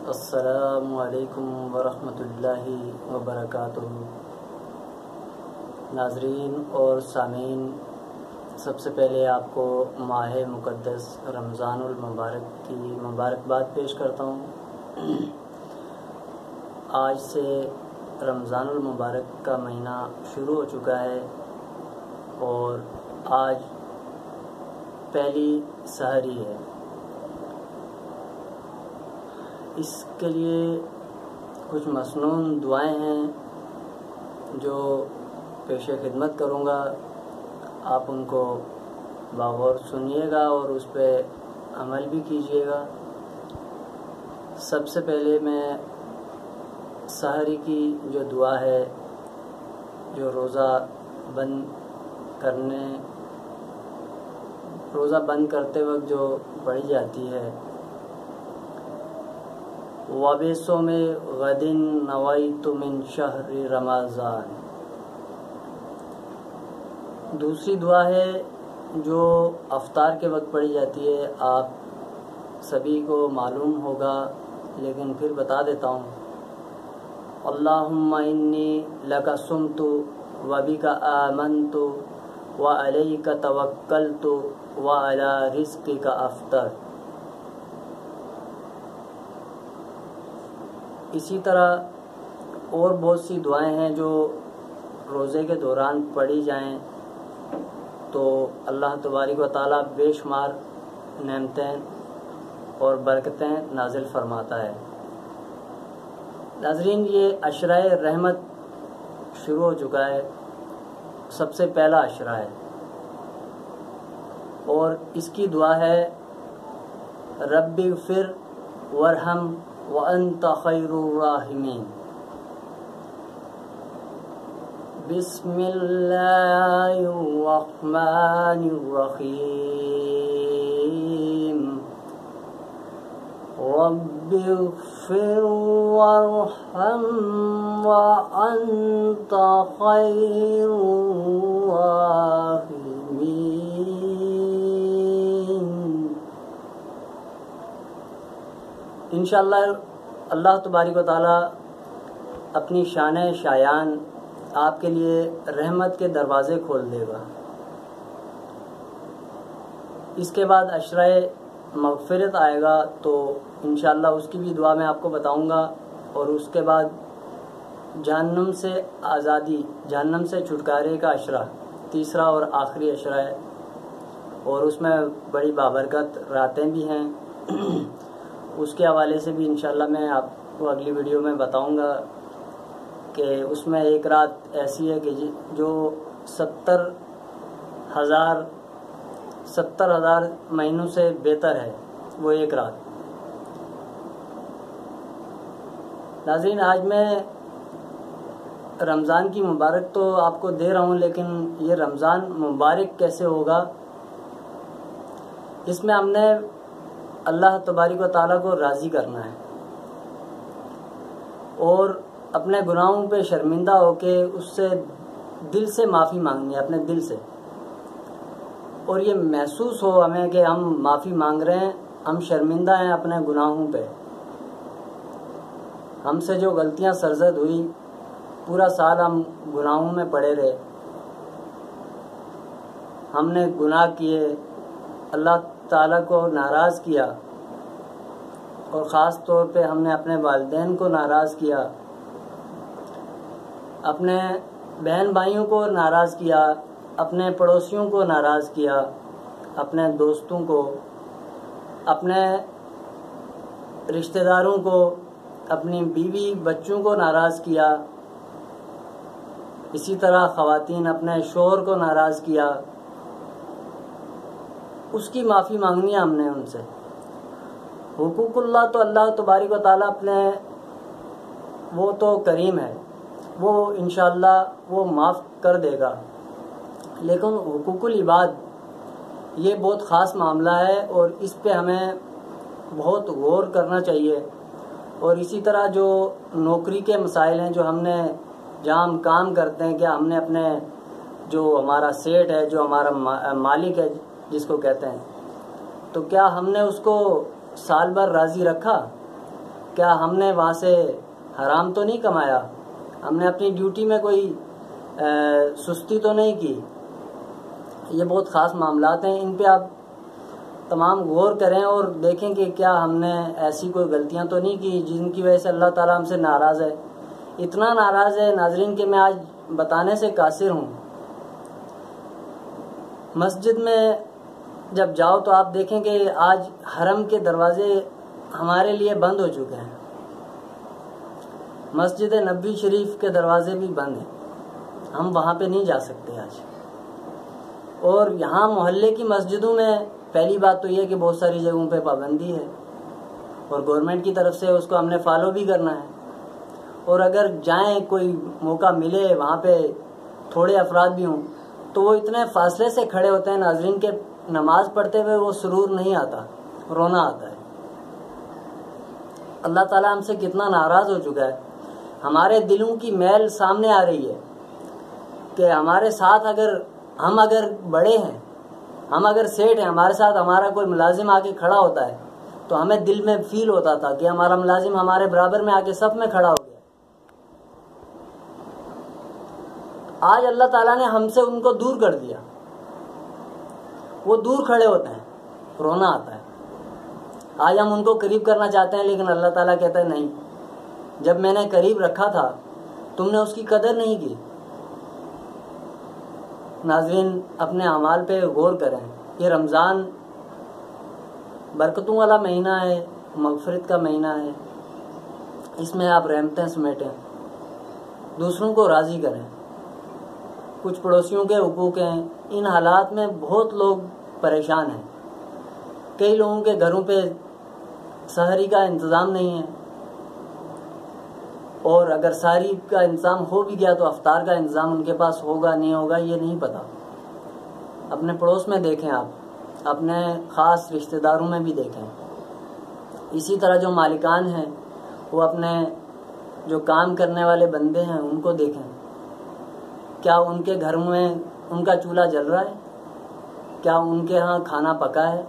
السلام علیکم ورحمۃ اللہ وبرکاتہ۔ ناظرین اور سامعین، سب سے پہلے آپ کو ماہ مقدس رمضان المبارک کی مبارکباد پیش کرتا ہوں۔ آج سے رمضان المبارک کا مہینہ شروع ہو چکا ہے اور آج پہلی سحری ہے۔ اس کے لیے کچھ مسنون دعائیں ہیں جو پیش خدمت کروں گا، آپ ان کو باغور سنیے گا اور اس پہ عمل بھی کیجیے گا۔ سب سے پہلے میں سحری کی جو دعا ہے، جو روزہ بند کرتے وقت جو پڑھی جاتی ہے، وَبِصَوْمِ غَدٍ نَوَيْتُ مِنْ شَهْرِ رمضان۔ دوسری دعا ہے جو افطار کے وقت پڑھی جاتی ہے، آپ سبھی کو معلوم ہوگا لیکن پھر بتا دیتا ہوں۔ اللہم انی لک صمت وبک آمنت وعلیک توکلت وعلی رزقک افطر۔ اسی طرح اور بہت سی دعائیں ہیں جو روزے کے دوران پڑھی جائیں تو اللہ تبارک و تعالیٰ بے شمار نعمتیں اور برکتیں نازل فرماتا ہے۔ ناظرین، یہ عشرہ رحمت شروع ہو چکا ہے، سب سے پہلا عشرہ ہے اور اس کی دعا ہے رب اغفر وارحم وانت خیر الراحمین۔ بسم اللہ الرحمن الرحیم۔ رب اغفر وارحم وانت خیر الراحمین۔ انشاءاللہ اللہ تبارک و تعالیٰ اپنی شان شایان آپ کے لیے رحمت کے دروازے کھول دے گا۔ اس کے بعد عشرہ مغفرت آئے گا تو انشاءاللہ اس کی بھی دعا میں آپ کو بتاؤں گا، اور اس کے بعد جہنم سے آزادی، جہنم سے چھٹکارے کا عشرہ، تیسرا اور آخری عشرہ ہے اور اس میں بڑی بابرکت راتیں بھی ہیں۔ اس کے حوالے سے بھی انشاءاللہ میں آپ کو اگلی ویڈیو میں بتاؤں گا کہ اس میں ایک رات ایسی ہے کہ جو 70,000 مہینوں سے بہتر ہے، وہ ایک رات۔ ناظرین، آج میں رمضان کی مبارک تو آپ کو دے رہا ہوں، لیکن یہ رمضان مبارک کیسے ہوگا، اس میں ہم نے اللہ تبارک و تعالیٰ کو راضی کرنا ہے اور اپنے گناہوں پہ شرمندہ ہو کے اس سے دل سے معافی مانگنی ہے، اپنے دل سے، اور یہ محسوس ہو ہمیں کہ ہم معافی مانگ رہے ہیں، ہم شرمندہ ہیں اپنے گناہوں پہ، ہم سے جو غلطیاں سرزد ہوئی، پورا سال ہم گناہوں میں پڑے رہے، ہم نے گناہ کیے، اللہ تعالیٰ کو ناراض کیا، اور خاص طور پہ ہم نے اپنے والدین کو ناراض کیا، اپنے بہن بھائیوں کو ناراض کیا، اپنے پڑوسیوں کو ناراض کیا، اپنے دوستوں کو، اپنے رشتہ داروں کو، اپنی بیوی بچوں کو ناراض کیا، اسی طرح خواتین اپنے شوہر کو ناراض کیا۔ اس کی معافی مانگنی ہے ہم نے ان سے۔ حقوق اللہ تو اللہ تبارک و تعالیٰ اپنے، وہ تو کریم ہے، وہ انشاءاللہ وہ معاف کر دے گا، لیکن حقوق العباد یہ بہت خاص معاملہ ہے اور اس پہ ہمیں بہت غور کرنا چاہیے۔ اور اسی طرح جو نوکری کے مسائل ہیں، جو ہم نے جہاں ہم کام کرتے ہیں، کیا ہم نے اپنے جو ہمارا سیٹ ہے، جو ہمارا مالک ہے جس کو کہتے ہیں، تو کیا ہم نے اس کو سال بھر راضی رکھا؟ کیا ہم نے وہاں سے حرام تو نہیں کمایا؟ ہم نے اپنی ڈیوٹی میں کوئی سستی تو نہیں کی؟ یہ بہت خاص معاملات ہیں، ان پہ آپ تمام غور کریں اور دیکھیں کہ کیا ہم نے ایسی کوئی غلطیاں تو نہیں کی جن کی وجہ سے اللہ تعالیٰ ہم سے ناراض ہے۔ اتنا ناراض ہے ناظرین کہ میں آج بتانے سے قاصر ہوں۔ مسجد میں جب جاؤ تو آپ دیکھیں کہ آج حرم کے دروازے ہمارے لیے بند ہو چکے ہیں، مسجد نبوی شریف کے دروازے بھی بند ہیں، ہم وہاں پہ نہیں جا سکتے آج۔ اور یہاں محلے کی مسجدوں میں پہلی بات تو یہ ہے کہ بہت ساری جگہوں پہ پابندی ہے اور گورنمنٹ کی طرف سے اس کو ہم نے فالو بھی کرنا ہے، اور اگر جائیں کوئی موقع ملے وہاں پہ تھوڑے افراد بھی ہوں تو وہ اتنے فاصلے سے کھڑے ہوتے ہیں ناظرین کے نماز پڑھتے ہوئے وہ سرور نہیں آتا، رونا آتا ہے۔ اللہ تعالیٰ ہم سے کتنا ناراض ہو چکا ہے، ہمارے دلوں کی میل سامنے آ رہی ہے کہ ہمارے ساتھ ہم اگر بڑے ہیں، ہم اگر سیٹ ہیں، ہمارے ساتھ ہمارا کوئی ملازم آ کے کھڑا ہوتا ہے تو ہمیں دل میں فیل ہوتا تھا کہ ہمارا ملازم ہمارے برابر میں آ کے صف میں کھڑا ہو گیا۔ آج اللہ تعالیٰ نے ہم سے ان کو دور کر دیا، وہ دور کھڑے ہوتے ہیں، رونا آتا ہے۔ آج ہم ان کو قریب کرنا چاہتے ہیں لیکن اللہ تعالیٰ کہتا ہے نہیں، جب میں نے قریب رکھا تھا تم نے اس کی قدر نہیں کی۔ ناظرین اپنے اعمال پہ غور کریں، یہ رمضان برکتوں والا مہینہ ہے، مغفرت کا مہینہ ہے، اس میں آپ رحمتیں سمیٹیں، دوسروں کو راضی کریں۔ کچھ پڑوسیوں کے حقوق ہیں، ان حالات میں بہت لوگ پریشان ہیں، کئی لوگوں کے گھروں پہ سحری کا انتظام نہیں ہے، اور اگر سحری کا انتظام ہو بھی گیا تو افطار کا انتظام ان کے پاس ہوگا نہیں ہوگا یہ نہیں پتہ۔ اپنے پڑوس میں دیکھیں، آپ اپنے خاص رشتہ داروں میں بھی دیکھیں۔ اسی طرح جو مالکان ہیں وہ اپنے جو کام کرنے والے بندے ہیں ان کو دیکھیں، کیا ان کے گھر میں ان کا چولہا جل رہا ہے؟ کیا ان کے ہاں کھانا پکا ہے؟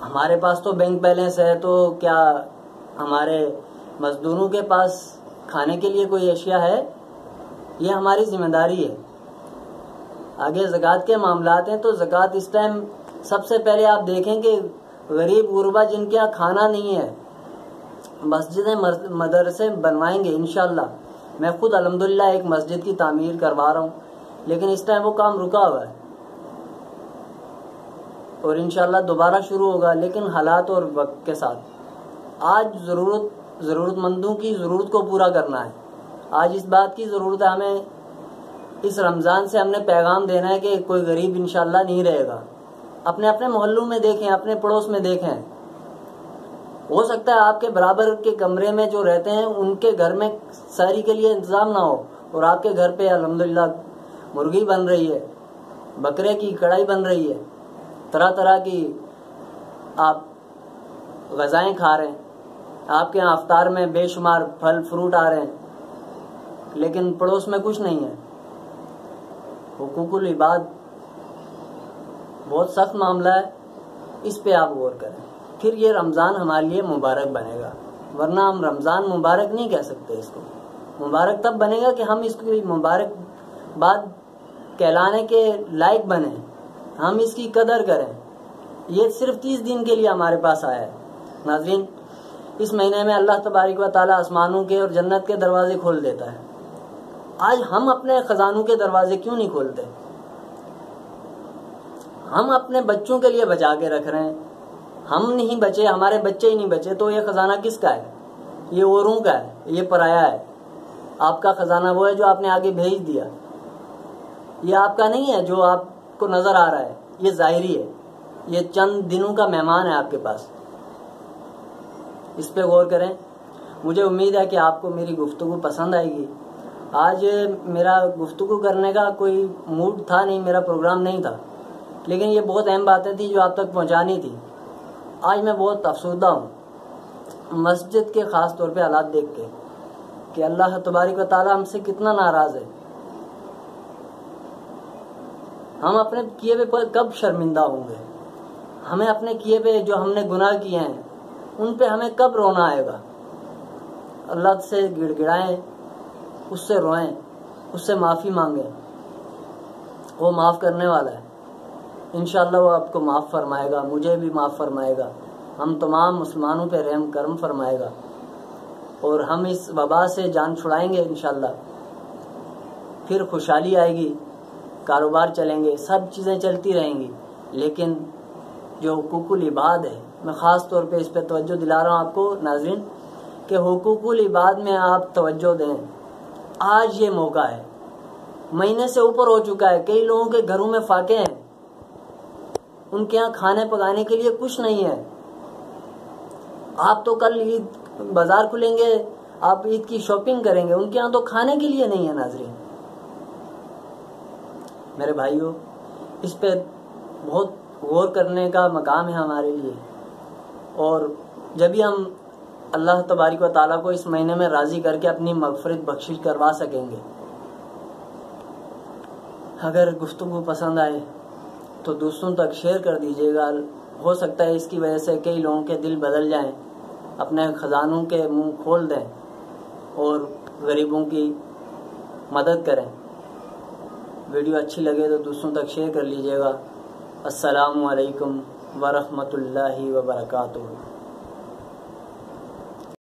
ہمارے پاس تو بینک بیلنس ہے، تو کیا ہمارے مزدوروں کے پاس کھانے کے لیے کوئی اشیاء ہے؟ یہ ہماری ذمہ داری ہے۔ آگے زکوٰۃ کے معاملات ہیں تو زکوٰۃ اس ٹائم سب سے پہلے آپ دیکھیں کہ غریب غربا جن کے یہاں کھانا نہیں ہے، مسجدیں مدرسے بنوائیں گے انشاءاللہ۔ میں خود الحمدللہ ایک مسجد کی تعمیر کروا رہا ہوں، لیکن اس ٹائم وہ کام رکا ہوا ہے اور انشاءاللہ دوبارہ شروع ہوگا، لیکن حالات اور وقت کے ساتھ۔ آج ضرورت مندوں کی ضرورت کو پورا کرنا ہے۔ آج اس بات کی ضرورت ہے، ہمیں اس رمضان سے ہم نے پیغام دینا ہے کہ کوئی غریب انشاءاللہ نہیں رہے گا۔ اپنے اپنے محلوں میں دیکھیں، اپنے پڑوس میں دیکھیں، ہو سکتا ہے آپ کے برابر کے کمرے میں جو رہتے ہیں ان کے گھر میں سحری کے لیے انتظام نہ ہو اور آپ کے گھر پہ الحمدللہ مرغی بن رہی ہے، بکرے کی کڑھائی بن رہی ہے، طرح طرح کی آپ غذائیں کھا رہے ہیں، آپ کے یہاں افطار میں بے شمار پھل فروٹ آ رہے ہیں، لیکن پڑوس میں کچھ نہیں ہے۔ حقوق العباد بہت سخت معاملہ ہے، اس پہ آپ غور کریں، پھر یہ رمضان ہمارے لیے مبارک بنے گا، ورنہ ہم رمضان مبارک نہیں کہہ سکتے۔ اس کو مبارک تب بنے گا کہ ہم اس کی مبارک بات کہلانے کے لائق بنیں، ہم اس کی قدر کریں۔ یہ صرف 30 دن کے لیے ہمارے پاس آیا ہے۔ ناظرین اس مہینے میں اللہ تبارک و تعالیٰ آسمانوں کے اور جنت کے دروازے کھول دیتا ہے۔ آج ہم اپنے خزانوں کے دروازے کیوں نہیں کھولتے؟ ہم اپنے بچوں کے لیے بچا کے رکھ رہے ہیں، ہم نہیں بچے، ہمارے بچے ہی نہیں بچے، تو یہ خزانہ کس کا ہے؟ یہ اوروں کا ہے، یہ پرایا ہے۔ آپ کا خزانہ وہ ہے جو آپ نے آگے بھیج دیا، یہ آپ کا نہیں ہے جو آپ کو نظر آ رہا ہے، یہ ظاہری ہے، یہ چند دنوں کا مہمان ہے آپ کے پاس۔ اس پہ غور کریں۔ مجھے امید ہے کہ آپ کو میری گفتگو پسند آئے گی۔ آج میرا گفتگو کرنے کا کوئی موڈ تھا نہیں، میرا پروگرام نہیں تھا، لیکن یہ بہت اہم باتیں تھیں جو آپ تک پہنچانی تھی۔ آج میں بہت افسردہ ہوں مسجد کے خاص طور پہ حالات دیکھ کے کہ اللہ تبارک و تعالیٰ ہم سے کتنا ناراض ہے۔ ہم اپنے کیے پہ کب شرمندہ ہوں گے؟ ہمیں اپنے کیے پہ جو ہم نے گناہ کیے ہیں ان پہ ہمیں کب رونا آئے گا؟ اللہ سے گڑ گڑائیں، اس سے روئیں، اس سے معافی مانگیں، وہ معاف کرنے والا ہے، انشاءاللہ وہ آپ کو معاف فرمائے گا، مجھے بھی معاف فرمائے گا، ہم تمام مسلمانوں پہ رحم کرم فرمائے گا، اور ہم اس وبا سے جان چھڑائیں گے انشاءاللہ۔ پھر خوشحالی آئے گی، کاروبار چلیں گے، سب چیزیں چلتی رہیں گی۔ لیکن جو حقوق العباد ہے، میں خاص طور پہ اس پہ توجہ دلا رہا ہوں آپ کو ناظرین کہ حقوق العباد میں آپ توجہ دیں۔ آج یہ موقع ہے، مہینے سے اوپر ہو چکا ہے، کئی لوگوں کے گھروں میں فاقے ہیں، ان کے یہاں کھانے پکانے کے لیے کچھ نہیں ہے۔ آپ تو کل عید بازار کھلیں گے، آپ عید کی شاپنگ کریں گے، ان کے یہاں تو کھانے کے لیے نہیں ہے۔ ناظرین میرے بھائیوں، اس پہ بہت غور کرنے کا مقام ہے ہمارے لیے، اور جب بھی ہم اللہ تبارک و تعالیٰ کو اس مہینے میں راضی کر کے اپنی مغفرت بخشش کروا سکیں گے۔ اگر گفتگو پسند آئے تو دوسروں تک شیئر کر دیجیے گا، ہو سکتا ہے اس کی وجہ سے کئی لوگوں کے دل بدل جائیں، اپنے خزانوں کے منہ کھول دیں اور غریبوں کی مدد کریں۔ ویڈیو اچھی لگے تو دوسروں تک شیئر کر لیجیے گا۔ السلام علیکم ورحمۃ اللہ وبرکاتہ۔